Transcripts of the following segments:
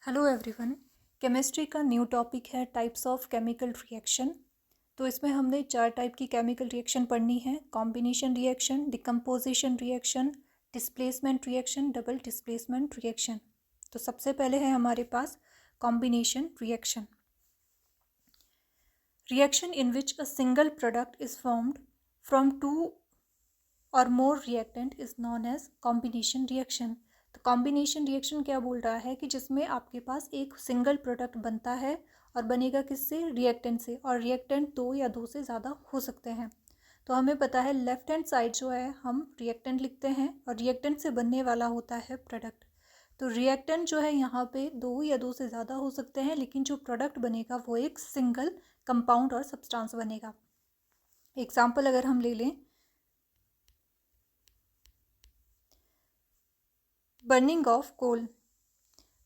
Hello everyone. Chemistry का new topic है types of chemical reaction. तो इसमें हमने 4 टाइप की केमिकल रिएक्शन पढ़नी है। Combination reaction, decomposition reaction, displacement reaction, double displacement reaction. तो सबसे पहले है हमारे पास combination reaction. Reaction in which a single product is formed from 2 or more reactant is known as combination reaction. तो कॉम्बिनेशन रिएक्शन क्या बोल रहा है कि जिसमें आपके पास एक सिंगल प्रोडक्ट बनता है और बनेगा किससे, रिएक्टेंट से, और रिएक्टेंट 2 या 2 से ज़्यादा हो सकते हैं। तो हमें पता है लेफ्ट हैंड साइड जो है हम रिएक्टेंट लिखते हैं और रिएक्टेंट से बनने वाला होता है प्रोडक्ट। तो रिएक्टेंट जो है यहाँ पे 2 या 2 से ज़्यादा हो सकते हैं, लेकिन जो प्रोडक्ट बनेगा वो एक सिंगल कंपाउंड और सब्सटेंस बनेगा। एग्जाम्पल अगर हम ले लें, burning of coal.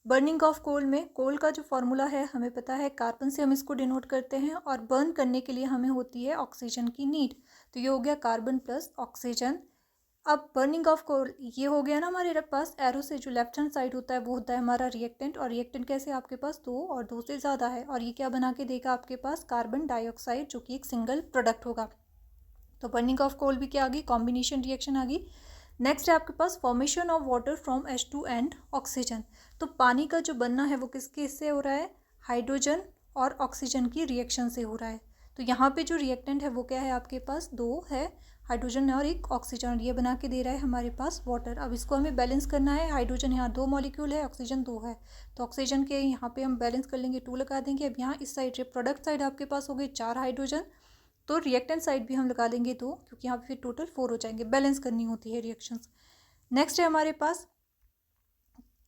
Burning of coal में कोल का जो फॉर्मूला है हमें पता है, कार्बन से हम इसको डिनोट करते हैं और बर्न करने के लिए हमें होती है ऑक्सीजन की नीड। तो ये हो गया कार्बन प्लस ऑक्सीजन। अब बर्निंग ऑफ कोल ये हो गया ना हमारे पास, एरो से जो लेफ्ट हैंड साइड होता है वो होता है हमारा रिएक्टेंट, और रिएक्टेंट कैसे आपके पास 2 और 2 से ज़्यादा है, और ये क्या बना के देगा आपके पास, कार्बन डाइऑक्साइड, जो कि एक सिंगल प्रोडक्ट होगा। तो बर्निंग ऑफ कोल भी क्या आ गई, कॉम्बिनेशन रिएक्शन आ गई। नेक्स्ट है आपके पास formation of water from H2 and oxygen. तो पानी का जो बनना है वो किसके से हो रहा है, हाइड्रोजन और ऑक्सीजन की रिएक्शन से हो रहा है। तो यहाँ पे जो रिएक्टेंट है वो क्या है आपके पास, 2 है, हाइड्रोजन और एक ऑक्सीजन, ये बना के दे रहा है हमारे पास वाटर। अब इसको हमें बैलेंस करना है, हाइड्रोजन यहाँ 2 मॉलिक्यूल है, ऑक्सीजन 2 है, तो ऑक्सीजन के यहाँ पे हम बैलेंस कर लेंगे, 2 लगा देंगे। अब यहाँ इस साइड प्रोडक्ट साइड आपके पास हो गई 4 हाइड्रोजन, तो रिएक्टेंट साइड भी हम लगा लेंगे 2, क्योंकि यहाँ पे फिर टोटल 4 हो जाएंगे, बैलेंस करनी होती है रिएक्शंस। नेक्स्ट है हमारे पास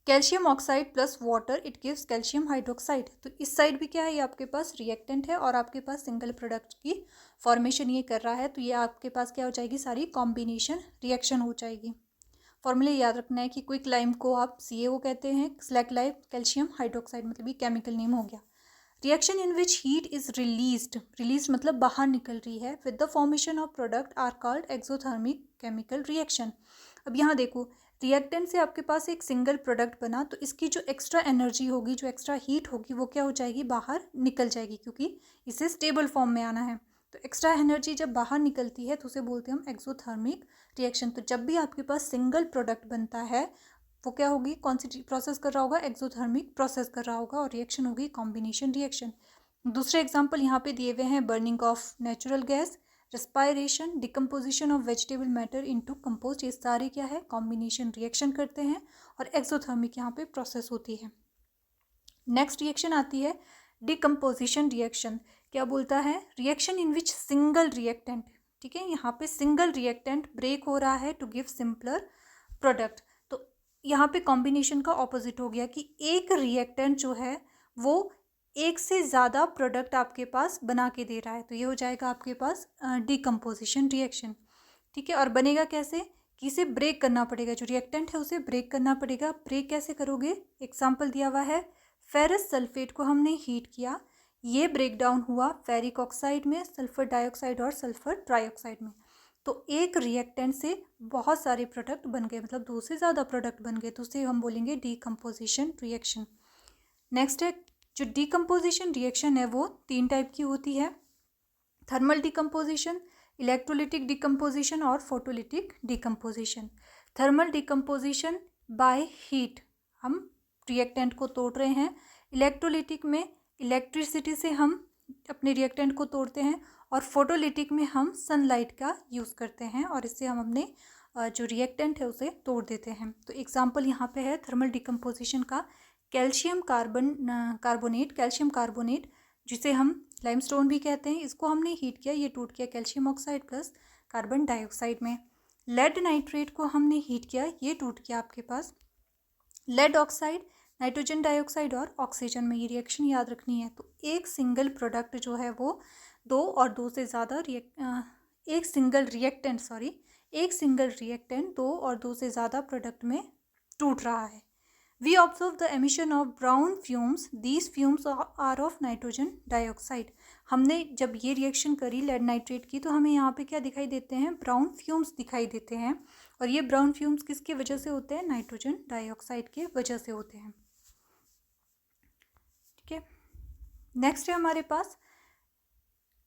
calcium oxide plus water, it gives calcium hydroxide. तो इस साइड भी क्या है, ये आपके पास रिएक्टेंट है और आपके पास सिंगल प्रोडक्ट की फॉर्मेशन ये कर रहा है। तो ये आपके पास क्या हो जाएगी, सारी कॉम्बिनेशन रिएक्शन हो जाएगी। फॉर्मूले याद रखना है कि क्विक लाइम को आप CaO कहते हैं, स्लैक लाइम कैल्शियम हाइड्रोक्साइड, मतलब ये केमिकल नेम हो गया। Reaction in which heat is release मतलब बाहर निकल रही है, with the formation of product are called exothermic chemical reaction. अब यहाँ देखो, रिएक्टेंट से आपके पास एक सिंगल प्रोडक्ट बना, तो इसकी जो एक्स्ट्रा एनर्जी होगी, जो एक्स्ट्रा हीट होगी, वो क्या हो जाएगी, बाहर निकल जाएगी, क्योंकि इसे स्टेबल फॉर्म में आना है। तो एक्स्ट्रा एनर्जी जब बाहर निकलती है तो उसे बोलते हैं हम एक्सोथर्मिक रिएक्शन। तो जब भी आपके पास सिंगल प्रोडक्ट बनता है वो क्या होगी, कौन सी प्रोसेस कर रहा होगा, एक्सोथर्मिक प्रोसेस कर रहा होगा, और रिएक्शन होगी कॉम्बिनेशन रिएक्शन। दूसरे एग्जांपल यहाँ पे दिए हुए हैं, burning of natural gas, respiration, decomposition of vegetable matter into compost, ये सारे क्या है, कॉम्बिनेशन रिएक्शन करते हैं और एक्सोथर्मिक यहाँ पे प्रोसेस होती है। नेक्स्ट रिएक्शन आती है डिकम्पोजिशन रिएक्शन। क्या बोलता है, reaction in which single reactant, ठीक है, यहाँ पे सिंगल रिएक्टेंट ब्रेक हो रहा है टू गिव सिंपलर प्रोडक्ट। तो यहाँ पे कॉम्बिनेशन का ऑपोजिट हो गया कि एक रिएक्टेंट जो है वो एक से ज़्यादा प्रोडक्ट आपके पास बना के दे रहा है, तो ये हो जाएगा आपके पास डिकम्पोजिशन रिएक्शन, ठीक है। और बनेगा कैसे, कि इसे ब्रेक करना पड़ेगा, जो रिएक्टेंट है उसे ब्रेक करना पड़ेगा। ब्रेक कैसे करोगे, एग्जाम्पल दिया हुआ है, फेरस सल्फेट को हमने हीट किया, ये ब्रेक डाउन हुआ फेरिक ऑक्साइड में, सल्फर डाइऑक्साइड और सल्फर ट्राइऑक्साइड में। तो एक रिएक्टेंट से बहुत सारे प्रोडक्ट बन गए, मतलब 2 से ज़्यादा प्रोडक्ट बन गए, तो उसे हम बोलेंगे डिकम्पोजिशन रिएक्शन। नेक्स्ट है, जो डिकम्पोजिशन रिएक्शन है वो 3 टाइप की होती है, थर्मल डिकम्पोजिशन, इलेक्ट्रोलिटिक डिकम्पोजिशन और photolytic decomposition. Thermal decomposition by heat, हम रिएक्टेंट को तोड़ रहे हैं। इलेक्ट्रोलिटिक में इलेक्ट्रिसिटी से हम अपने रिएक्टेंट को तोड़ते हैं, और फोटोलिटिक में हम सनलाइट का यूज़ करते हैं और इससे हम अपने जो रिएक्टेंट है उसे तोड़ देते हैं। तो एग्जांपल यहाँ पे है थर्मल डिकम्पोजिशन का, कैल्शियम कार्बोनेट, कैल्शियम कार्बोनेट जिसे हम लाइमस्टोन भी कहते हैं, इसको हमने हीट किया, ये टूट गया calcium oxide plus carbon dioxide में। लेड नाइट्रेट को हमने हीट किया, ये टूट गया आपके पास लेड ऑक्साइड, नाइट्रोजन डाइऑक्साइड और ऑक्सीजन में। ये रिएक्शन याद रखनी है। तो एक सिंगल प्रोडक्ट जो है वो 2 और 2 से ज़्यादा एक सिंगल रिएक्टेंट 2 और 2 से ज़्यादा प्रोडक्ट में टूट रहा है। We observe the emission of brown fumes. These fumes are of nitrogen dioxide. हमने जब ये रिएक्शन करी लेड नाइट्रेट की, तो हमें यहाँ पे क्या दिखाई देते हैं, ब्राउन फ्यूम्स दिखाई देते हैं, और ये ब्राउन फ्यूम्स किसकी वजह से होते हैं, नाइट्रोजन डाइऑक्साइड के वजह से होते हैं। नेक्स्ट है हमारे पास,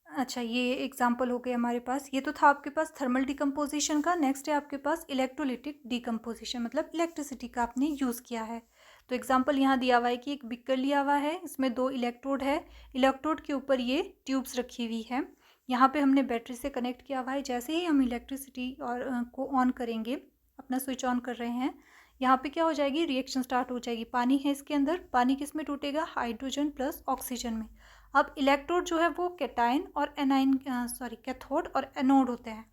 अच्छा ये एग्जाम्पल हो गया हमारे पास, ये तो था आपके पास थर्मल डिकम्पोजिशन का। नेक्स्ट है आपके पास इलेक्ट्रोलिटिक डिकम्पोजिशन, मतलब इलेक्ट्रिसिटी का आपने यूज़ किया है। तो एग्जाम्पल यहाँ दिया हुआ है कि एक बिकर लिया हुआ है, इसमें 2 इलेक्ट्रोड है, इलेक्ट्रोड के ऊपर ये ट्यूब्स रखी हुई है, यहाँ पे हमने बैटरी से कनेक्ट किया हुआ है। जैसे ही हम इलेक्ट्रिसिटी और को ऑन करेंगे, अपना स्विच ऑन कर रहे हैं, यहाँ पे क्या हो जाएगी, रिएक्शन स्टार्ट हो जाएगी। पानी है इसके अंदर, पानी किस में टूटेगा, हाइड्रोजन प्लस ऑक्सीजन में। अब इलेक्ट्रोड जो है वो कैटायन और एनाइन कैथोड और एनोड होते हैं,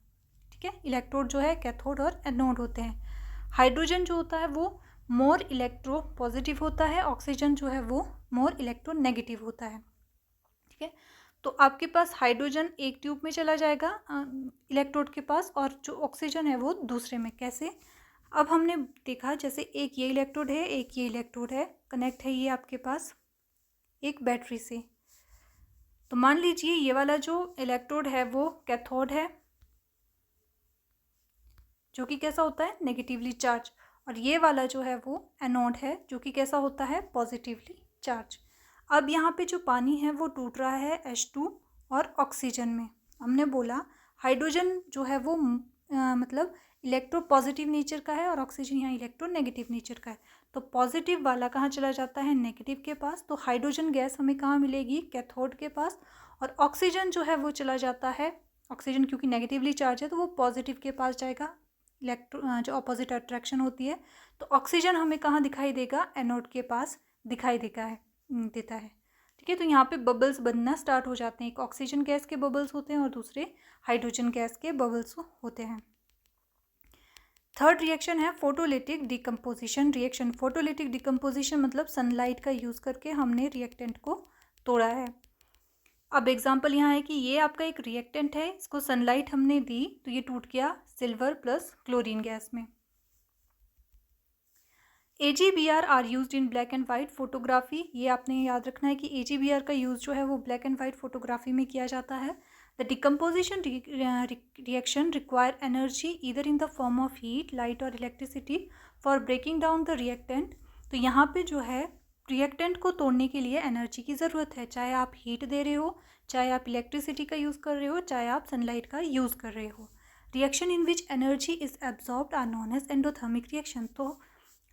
ठीक है। इलेक्ट्रोड जो है कैथोड और एनोड होते हैं। हाइड्रोजन जो होता है वो मोर इलेक्ट्रो पॉजिटिव होता है, ऑक्सीजन जो है वो मोर इलेक्ट्रो नेगेटिव होता है, ठीक है। तो आपके पास हाइड्रोजन एक ट्यूब में चला जाएगा इलेक्ट्रोड के पास, और जो ऑक्सीजन है वो दूसरे में। कैसे, अब हमने देखा जैसे एक ये इलेक्ट्रोड है, एक ये इलेक्ट्रोड है, कनेक्ट है ये आपके पास एक बैटरी से। तो मान लीजिए ये वाला जो इलेक्ट्रोड है वो कैथोड है, जो कि कैसा होता है, नेगेटिवली चार्ज, और ये वाला जो है वो एनोड है, जो कि कैसा होता है, पॉजिटिवली चार्ज। अब यहाँ पे जो पानी है वो टूट रहा है H2 और ऑक्सीजन में। हमने बोला हाइड्रोजन जो है वो मतलब इलेक्ट्रो पॉजिटिव नेचर का है और ऑक्सीजन यहाँ इलेक्ट्रो नेगेटिव नेचर का है। तो पॉजिटिव वाला कहाँ चला जाता है, नेगेटिव के पास। तो हाइड्रोजन गैस हमें कहाँ मिलेगी, कैथोड के पास। और ऑक्सीजन जो है वो चला जाता है, ऑक्सीजन क्योंकि नेगेटिवली चार्ज है तो वो पॉजिटिव के पास जाएगा, जो अपोजिट अट्रैक्शन होती है। तो ऑक्सीजन हमें कहाँ दिखाई देगा, एनोड के पास दिखाई देता है, ठीक है। तो यहाँ पे बबल्स बनना स्टार्ट हो जाते हैं, एक ऑक्सीजन गैस के बबल्स होते हैं और दूसरे हाइड्रोजन गैस के बबल्स होते हैं। थर्ड रिएक्शन है photolytic decomposition reaction. Photolytic decomposition मतलब सनलाइट का यूज़ करके हमने रिएक्टेंट को तोड़ा है। अब एग्जांपल यहाँ है कि ये आपका एक रिएक्टेंट है, इसको सनलाइट हमने दी तो ये टूट गया सिल्वर प्लस क्लोरीन गैस में। AGBR are used in black and white photography. ये आपने याद रखना है कि AGBR का यूज़ जो है वो ब्लैक एंड वाइट फोटोग्राफी में किया जाता है। The decomposition reaction require energy either in the form of heat, light or electricity for breaking down the reactant. तो यहाँ पे जो है रिएक्टेंट को तोड़ने के लिए एनर्जी की ज़रूरत है, चाहे आप हीट दे रहे हो, चाहे आप इलेक्ट्रिसिटी का यूज़ कर रहे हो, चाहे आप सनलाइट का यूज़ कर रहे हो। Reaction in which energy is absorbed are known as endothermic reaction. तो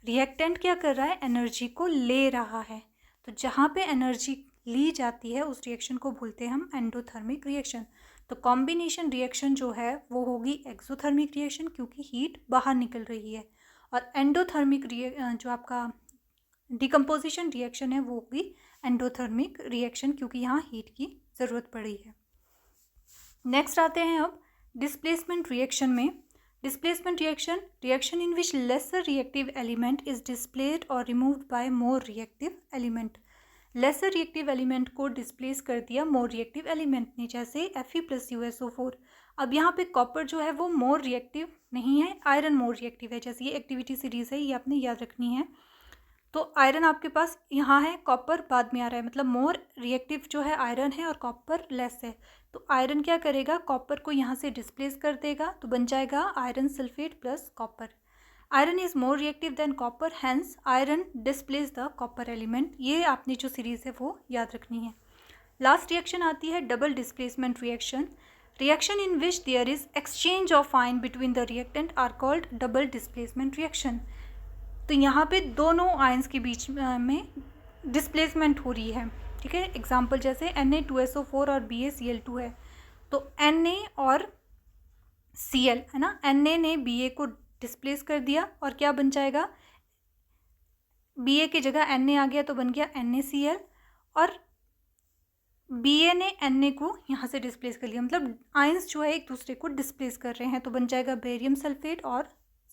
रिएक्टेंट क्या कर रहा है, एनर्जी को ले रहा है। तो जहाँ पे एनर्जी ली जाती है उस रिएक्शन को बोलते हैं हम एंडोथर्मिक रिएक्शन। तो कॉम्बिनेशन रिएक्शन जो है वो होगी एक्सोथर्मिक रिएक्शन, क्योंकि हीट बाहर निकल रही है। और एंडोथर्मिक जो आपका डिकम्पोजिशन रिएक्शन है वो होगी एंडोथर्मिक रिएक्शन, क्योंकि यहाँ हीट की ज़रूरत पड़ी है। नेक्स्ट आते हैं अब डिस्प्लेसमेंट रिएक्शन में। Displacement reaction in which lesser reactive element is displaced or removed by more reactive element। lesser reactive element को डिस्प्लेस कर दिया more reactive element ने, जैसे Fe+USO4। अब यहाँ पे कॉपर जो है वो more reactive नहीं है, आयरन more reactive है। जैसे ये एक्टिविटी सीरीज है, ये आपने याद रखनी है। तो आयरन आपके पास यहाँ है, कॉपर बाद में आ रहा है, मतलब मोर रिएक्टिव जो है आयरन है और कॉपर लेस है। तो आयरन क्या करेगा, कॉपर को यहाँ से डिस्प्लेस कर देगा, तो बन जाएगा iron sulphate plus copper. Iron is more reactive than copper, hence iron displace the copper element. ये आपने जो सीरीज है वो याद रखनी है। लास्ट रिएक्शन आती है double displacement reaction. Reaction in which there is exchange of ion between the reactant are called double displacement reaction. तो यहाँ पे दोनों आयंस के बीच में डिस्प्लेसमेंट हो रही है, ठीक है। एग्जाम्पल जैसे Na2SO4 और BaCl2 है, तो Na और Cl है ना, Na ने Ba को डिस्प्लेस कर दिया और क्या बन जाएगा, Ba की जगह Na आ गया तो बन गया NaCl, और Ba ने Na को यहाँ से डिस्प्लेस कर लिया, मतलब आयंस जो है एक दूसरे को डिस्प्लेस कर रहे हैं, तो बन जाएगा बेरियम सल्फेट और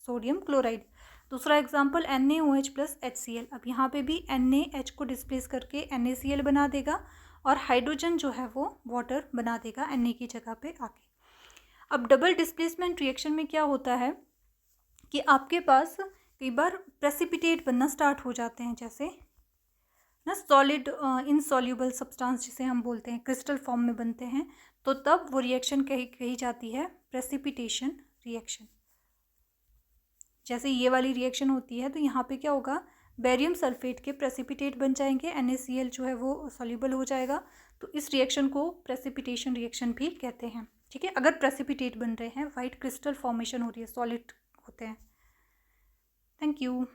सोडियम क्लोराइड। दूसरा एग्जाम्पल NaOH प्लस HCl। अब यहाँ पे भी NaH को डिस्प्लेस करके NaCl बना देगा और हाइड्रोजन जो है वो वाटर बना देगा Na की जगह पे आके। अब डबल डिस्प्लेसमेंट रिएक्शन में क्या होता है कि आपके पास कई बार प्रेसिपिटेट बनना स्टार्ट हो जाते हैं, जैसे ना सॉलिड इनसॉल्यूबल सब्सटेंस जिसे हम बोलते हैं, क्रिस्टल फॉर्म में बनते हैं, तो तब वो रिएक्शन कही जाती है प्रेसिपिटेशन रिएक्शन। जैसे ये वाली रिएक्शन होती है तो यहाँ पे क्या होगा, बेरियम सल्फेट के प्रेसिपिटेट बन जाएंगे, NaCl जो है वो सॉल्युबल हो जाएगा। तो इस रिएक्शन को प्रेसिपिटेशन रिएक्शन भी कहते हैं। ठीक है, अगर प्रेसिपिटेट बन रहे हैं, वाइट क्रिस्टल फॉर्मेशन हो रही है, सॉलिड होते हैं। Thank you.